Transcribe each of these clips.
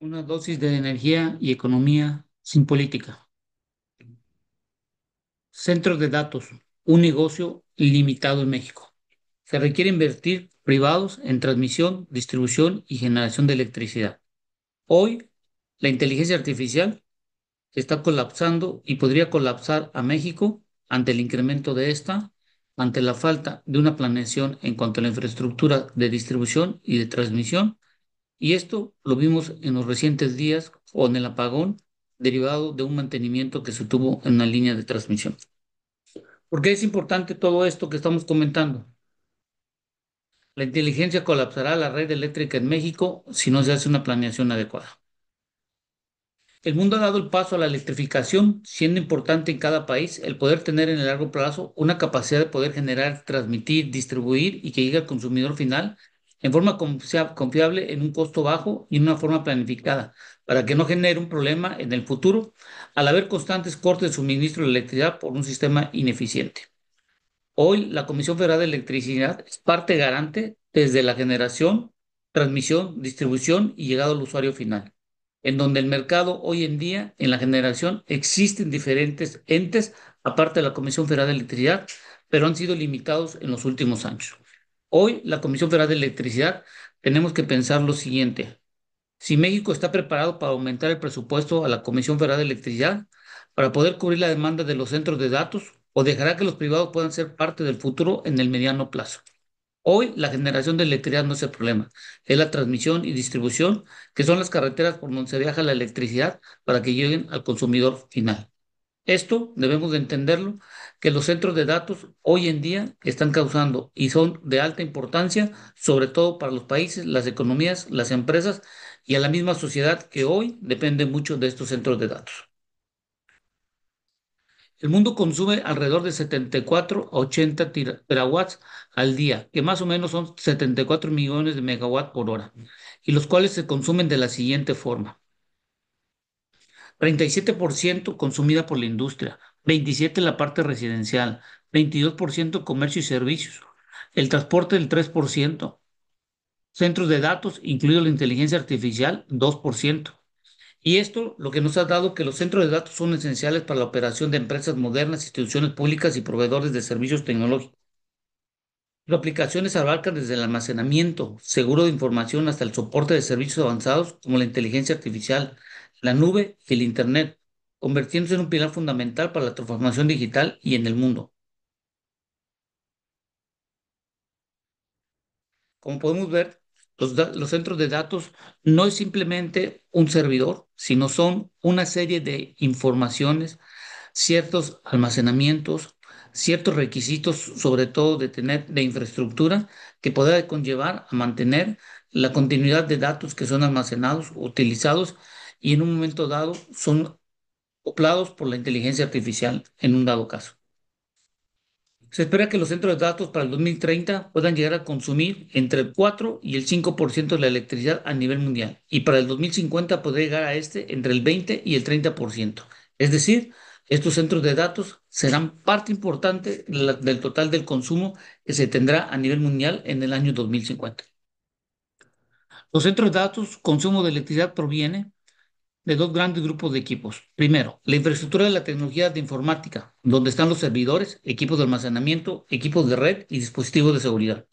Una dosis de energía y economía sin política. Centros de datos, un negocio limitado en México. Se requiere invertir privados en transmisión, distribución y generación de electricidad. Hoy, la inteligencia artificial está colapsando y podría colapsar a México ante el incremento de esta, ante la falta de una planeación en cuanto a la infraestructura de distribución y de transmisión. Y esto lo vimos en los recientes días con el apagón derivado de un mantenimiento que se tuvo en la línea de transmisión. ¿Por qué es importante todo esto que estamos comentando? La inteligencia colapsará la red eléctrica en México si no se hace una planeación adecuada. El mundo ha dado el paso a la electrificación, siendo importante en cada país el poder tener en el largo plazo una capacidad de poder generar, transmitir, distribuir y que llegue al consumidor final en forma confiable, en un costo bajo y en una forma planificada, para que no genere un problema en el futuro al haber constantes cortes de suministro de electricidad por un sistema ineficiente. Hoy la Comisión Federal de Electricidad es parte garante desde la generación, transmisión, distribución y llegado al usuario final, en donde el mercado hoy en día, en la generación, existen diferentes entes, aparte de la Comisión Federal de Electricidad, pero han sido limitados en los últimos años. Hoy la Comisión Federal de Electricidad tenemos que pensar lo siguiente. Si México está preparado para aumentar el presupuesto a la Comisión Federal de Electricidad para poder cubrir la demanda de los centros de datos o dejará que los privados puedan ser parte del futuro en el mediano plazo. Hoy la generación de electricidad no es el problema, es la transmisión y distribución, que son las carreteras por donde se viaja la electricidad para que lleguen al consumidor final. Esto debemos de entenderlo, que los centros de datos hoy en día están causando y son de alta importancia, sobre todo para los países, las economías, las empresas y a la misma sociedad que hoy depende mucho de estos centros de datos. El mundo consume alrededor de 74 a 80 terawatts al día, que más o menos son 74 millones de megawatts por hora, y los cuales se consumen de la siguiente forma. 37% consumida por la industria, 27% la parte residencial, 22% comercio y servicios, el transporte del 3%, centros de datos, incluido la inteligencia artificial, 2%. Y esto lo que nos ha dado que los centros de datos son esenciales para la operación de empresas modernas, instituciones públicas y proveedores de servicios tecnológicos. Sus aplicaciones abarcan desde el almacenamiento, seguro de información, hasta el soporte de servicios avanzados como la inteligencia artificial, la nube y el Internet, convirtiéndose en un pilar fundamental para la transformación digital y en el mundo. Como podemos ver, los centros de datos no es simplemente un servidor, sino son una serie de informaciones, ciertos almacenamientos, ciertos requisitos, sobre todo de tener de infraestructura, que pueda conllevar a mantener la continuidad de datos que son almacenados, utilizados y en un momento dado son coplados por la inteligencia artificial en un dado caso. Se espera que los centros de datos para el 2030 puedan llegar a consumir entre el 4 y el 5% de la electricidad a nivel mundial, y para el 2050 podría llegar a entre el 20 y el 30%. Es decir, estos centros de datos serán parte importante del total del consumo que se tendrá a nivel mundial en el año 2050. Los centros de datos, consumo de electricidad proviene de dos grandes grupos de equipos. Primero, la infraestructura de la tecnología de informática, donde están los servidores, equipos de almacenamiento, equipos de red y dispositivos de seguridad.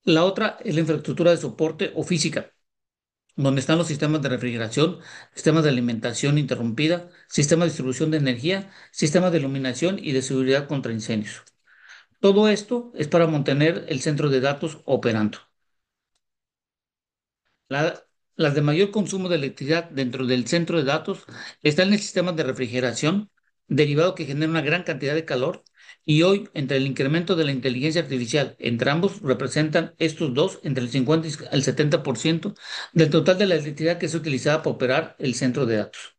La otra es la infraestructura de soporte o física, donde están los sistemas de refrigeración, sistemas de alimentación interrumpida, sistemas de distribución de energía, sistemas de iluminación y de seguridad contra incendios. Todo esto es para mantener el centro de datos operando. La- las de mayor consumo de electricidad dentro del centro de datos están en el sistema de refrigeración, derivado que genera una gran cantidad de calor, y hoy, entre el incremento de la inteligencia artificial, entre ambos representan estos dos entre el 50 y el 70% del total de la electricidad que es utilizada para operar el centro de datos.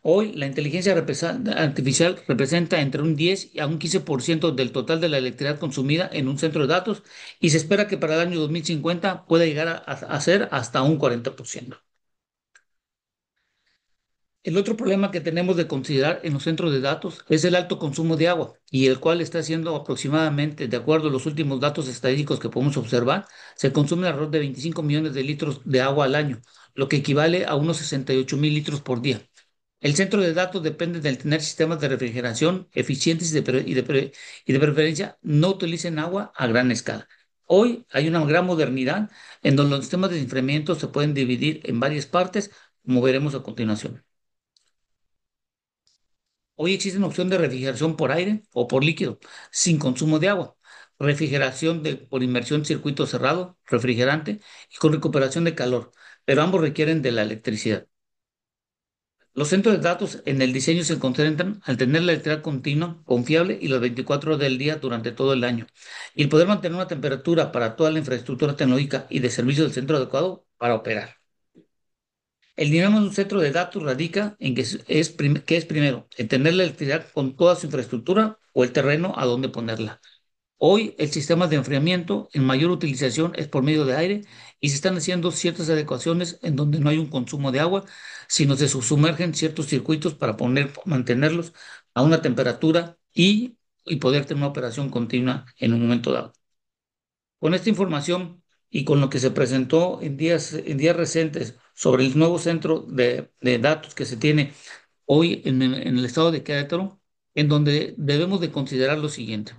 Hoy, la inteligencia artificial representa entre un 10 a un 15% del total de la electricidad consumida en un centro de datos, y se espera que para el año 2050 pueda llegar a ser hasta un 40%. El otro problema que tenemos de considerar en los centros de datos es el alto consumo de agua, y el cual está siendo aproximadamente, de acuerdo a los últimos datos estadísticos que podemos observar, se consume alrededor de 25 millones de litros de agua al año, lo que equivale a unos 68,000 litros por día. El centro de datos depende de tener sistemas de refrigeración eficientes y de preferencia no utilicen agua a gran escala. Hoy hay una gran modernidad en donde los sistemas de enfriamiento se pueden dividir en varias partes, como veremos a continuación. Hoy existe una opción de refrigeración por aire o por líquido, sin consumo de agua. Por inmersión en circuito cerrado, refrigerante y con recuperación de calor, pero ambos requieren de la electricidad. Los centros de datos en el diseño se concentran al tener la electricidad continua, confiable y las 24 horas del día durante todo el año. Y el poder mantener una temperatura para toda la infraestructura tecnológica y de servicio del centro adecuado para operar. El dilema de un centro de datos radica en que es primero, en tener la electricidad con toda su infraestructura o el terreno a donde ponerla. Hoy el sistema de enfriamiento en mayor utilización es por medio de aire y se están haciendo ciertas adecuaciones en donde no hay un consumo de agua, sino se sumergen ciertos circuitos para mantenerlos a una temperatura y poder tener una operación continua en un momento dado. Con esta información y con lo que se presentó en días recientes sobre el nuevo centro de datos que se tiene hoy en el estado de Querétaro, en donde debemos de considerar lo siguiente.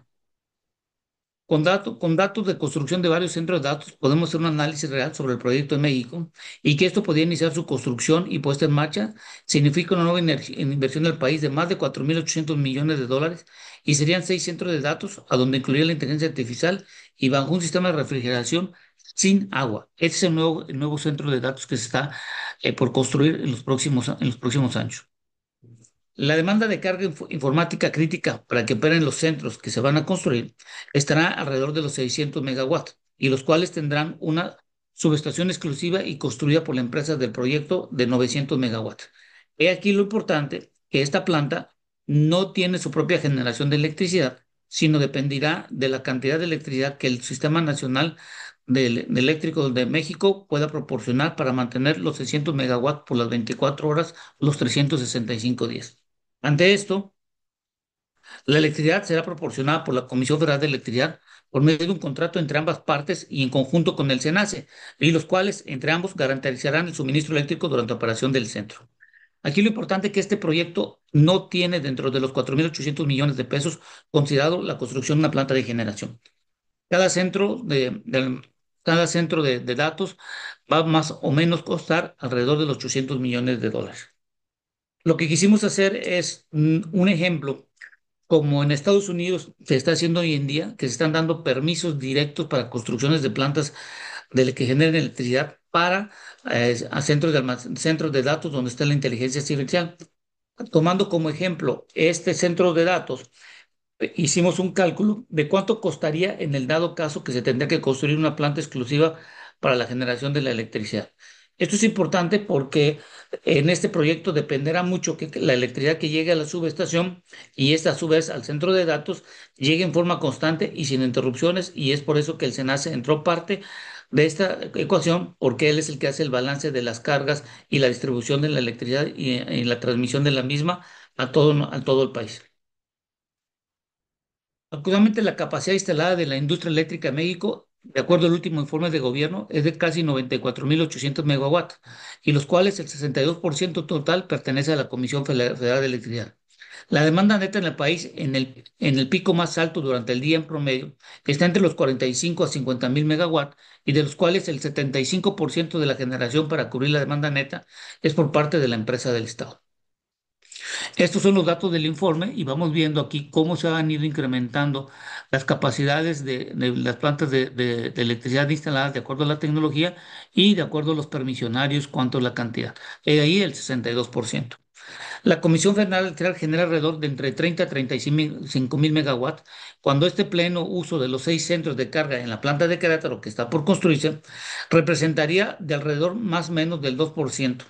Con datos de construcción de varios centros de datos, podemos hacer un análisis real sobre el proyecto en México y que esto podría iniciar su construcción y puesta en marcha. Significa una nueva inversión del país de más de 4.800 millones de dólares y serían 6 centros de datos a donde incluiría la inteligencia artificial y bajo un sistema de refrigeración sin agua. Este es el nuevo centro de datos que se está por construir en los próximos años. La demanda de carga informática crítica para que operen los centros que se van a construir estará alrededor de los 600 megawatts, y los cuales tendrán una subestación exclusiva y construida por la empresa del proyecto de 900 megawatts. He aquí lo importante, que esta planta no tiene su propia generación de electricidad, sino dependerá de la cantidad de electricidad que el Sistema Nacional de Eléctrico de México pueda proporcionar para mantener los 600 megawatts por las 24 horas, los 365 días. Ante esto, la electricidad será proporcionada por la Comisión Federal de Electricidad por medio de un contrato entre ambas partes y en conjunto con el SENACE, y los cuales entre ambos garantizarán el suministro eléctrico durante la operación del centro. Aquí lo importante es que este proyecto no tiene dentro de los 4.800 millones de pesos considerado la construcción de una planta de generación. Cada centro cada centro de datos va más o menos costar alrededor de los 800 millones de dólares. Lo que quisimos hacer es un ejemplo como en Estados Unidos se está haciendo hoy en día, que se están dando permisos directos para construcciones de plantas que generen electricidad para a centros de datos donde está la inteligencia artificial. Tomando como ejemplo este centro de datos, hicimos un cálculo de cuánto costaría en el dado caso que se tendría que construir una planta exclusiva para la generación de la electricidad. Esto es importante porque en este proyecto dependerá mucho que la electricidad que llegue a la subestación y esta a su vez al centro de datos llegue en forma constante y sin interrupciones, y es por eso que el SENACE entró parte de esta ecuación, porque él es el que hace el balance de las cargas y la distribución de la electricidad y la transmisión de la misma a todo el país. Actualmente la capacidad instalada de la industria eléctrica en México, de acuerdo al último informe de gobierno, es de casi 94.800 megawatts, y los cuales el 62% total pertenece a la Comisión Federal de Electricidad. La demanda neta en el país en el pico más alto durante el día en promedio está entre los 45 a 50 mil megawatts, y de los cuales el 75% de la generación para cubrir la demanda neta es por parte de la empresa del Estado. Estos son los datos del informe y vamos viendo aquí cómo se han ido incrementando las capacidades de las plantas de electricidad instaladas de acuerdo a la tecnología y de acuerdo a los permisionarios cuánto es la cantidad. He ahí el 62%. La Comisión Federal Electoral genera alrededor de entre 30 a 35 mil megawatts, cuando este pleno uso de los 6 centros de carga en la planta de Querétaro, que está por construirse, representaría de alrededor más o menos del 2%.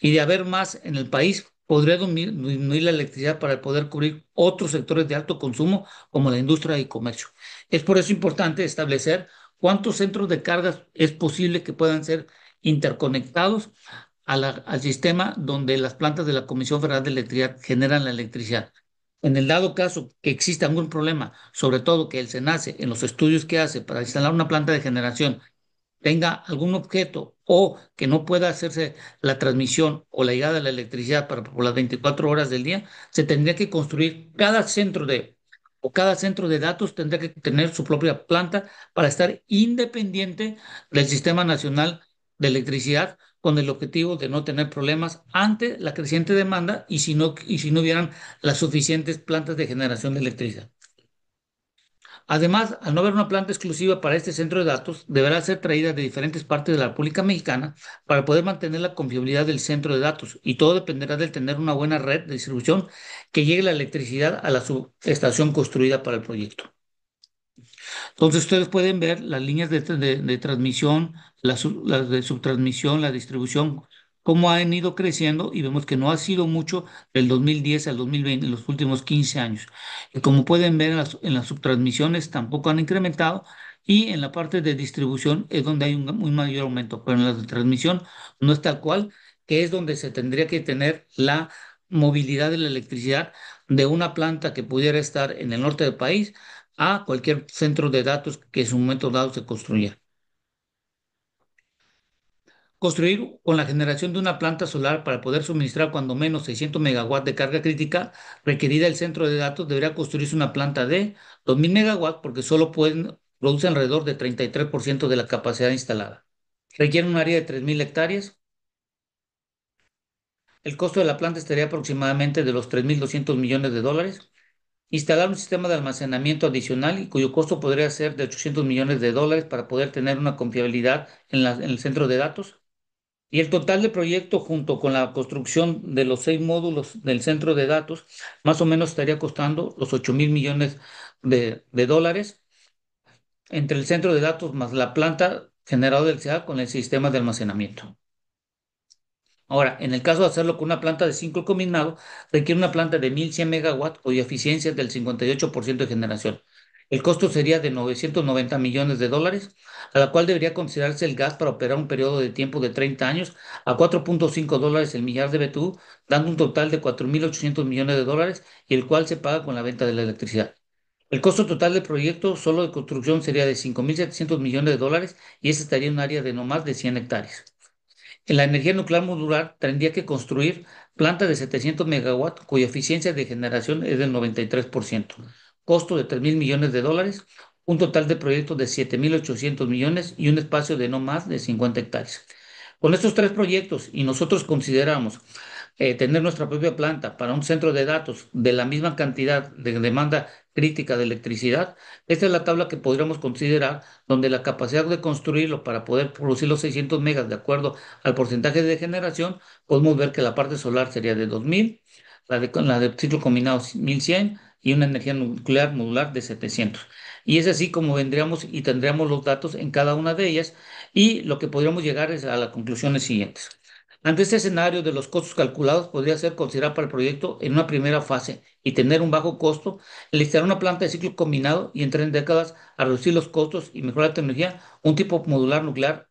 Y de haber más en el país, podría disminuir la electricidad para poder cubrir otros sectores de alto consumo, como la industria y comercio. Es por eso importante establecer cuántos centros de cargas es posible que puedan ser interconectados al sistema donde las plantas de la Comisión Federal de Electricidad generan la electricidad. En el dado caso que exista algún problema, sobre todo que el SENACE, en los estudios que hace para instalar una planta de generación, tenga algún objeto o que no pueda hacerse la transmisión o la llegada de la electricidad por las 24 horas del día, se tendría que construir cada centro de datos tendría que tener su propia planta para estar independiente del Sistema Nacional de Electricidad con el objetivo de no tener problemas ante la creciente demanda y si no hubieran las suficientes plantas de generación de electricidad. Además, al no haber una planta exclusiva para este centro de datos, deberá ser traída de diferentes partes de la República Mexicana para poder mantener la confiabilidad del centro de datos. Y todo dependerá de tener una buena red de distribución que llegue la electricidad a la subestación construida para el proyecto. Entonces ustedes pueden ver las líneas de transmisión, las de subtransmisión, la distribución, cómo han ido creciendo y vemos que no ha sido mucho del 2010 al 2020, en los últimos 15 años. Y como pueden ver en las subtransmisiones tampoco han incrementado y en la parte de distribución es donde hay un mayor aumento, pero en la de transmisión no es tal cual, que es donde se tendría que tener la movilidad de la electricidad de una planta que pudiera estar en el norte del país a cualquier centro de datos que en su momento dado se construya. Construir con la generación de una planta solar para poder suministrar cuando menos 600 megawatts de carga crítica requerida el centro de datos debería construirse una planta de 2000 megawatts porque solo produce alrededor de 33% de la capacidad instalada. Requiere un área de 3000 hectáreas. El costo de la planta estaría aproximadamente de los 3200 millones de dólares. Instalar un sistema de almacenamiento adicional y cuyo costo podría ser de 800 millones de dólares para poder tener una confiabilidad en el centro de datos. Y el total de proyecto junto con la construcción de los 6 módulos del centro de datos, más o menos estaría costando los 8.000 millones de dólares entre el centro de datos más la planta generadora de electricidad con el sistema de almacenamiento. Ahora, en el caso de hacerlo con una planta de ciclo combinado, requiere una planta de 1100 megawatts cuya eficiencia es del 58% de generación. El costo sería de 990 millones de dólares, a la cual debería considerarse el gas para operar un periodo de tiempo de 30 años a 4.5 dólares el millar de BTU, dando un total de 4.800 millones de dólares y el cual se paga con la venta de la electricidad. El costo total del proyecto solo de construcción sería de 5.700 millones de dólares y ese estaría en un área de no más de 100 hectáreas. En la energía nuclear modular tendría que construir plantas de 700 megawatts cuya eficiencia de generación es del 93%, costo de 3.000 millones de dólares, un total de proyectos de 7.800 millones y un espacio de no más de 50 hectáreas. Con estos tres proyectos, y nosotros consideramos tener nuestra propia planta para un centro de datos de la misma cantidad de demanda crítica de electricidad, esta es la tabla que podríamos considerar donde la capacidad de construirlo para poder producir los 600 megas de acuerdo al porcentaje de generación, podemos ver que la parte solar sería de 2000, la de ciclo combinado 1100 y una energía nuclear modular de 700. Y es así como vendríamos y tendríamos los datos en cada una de ellas y lo que podríamos llegar es a las conclusiones siguientes. Ante este escenario de los costos calculados, podría ser considerar para el proyecto en una primera fase y tener un bajo costo, el instalar una planta de ciclo combinado y en 3 décadas a reducir los costos y mejorar la tecnología, un tipo modular nuclear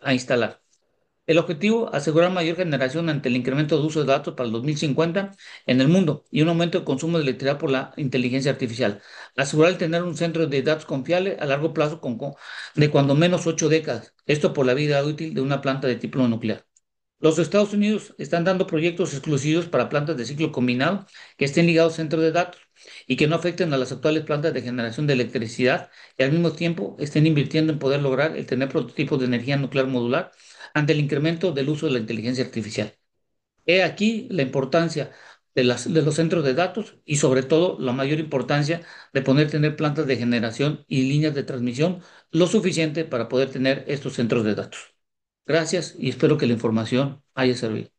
a instalar. El objetivo, asegurar mayor generación ante el incremento de uso de datos para el 2050 en el mundo y un aumento de consumo de electricidad por la inteligencia artificial. Asegurar el tener un centro de datos confiable a largo plazo de cuando menos 8 décadas. Esto por la vida útil de una planta de tipo nuclear. Los Estados Unidos están dando proyectos exclusivos para plantas de ciclo combinado que estén ligados a centros de datos y que no afecten a las actuales plantas de generación de electricidad y al mismo tiempo estén invirtiendo en poder lograr el tener prototipos de energía nuclear modular ante el incremento del uso de la inteligencia artificial. He aquí la importancia de los centros de datos y sobre todo la mayor importancia de poder tener plantas de generación y líneas de transmisión lo suficiente para poder tener estos centros de datos. Gracias y espero que la información haya servido.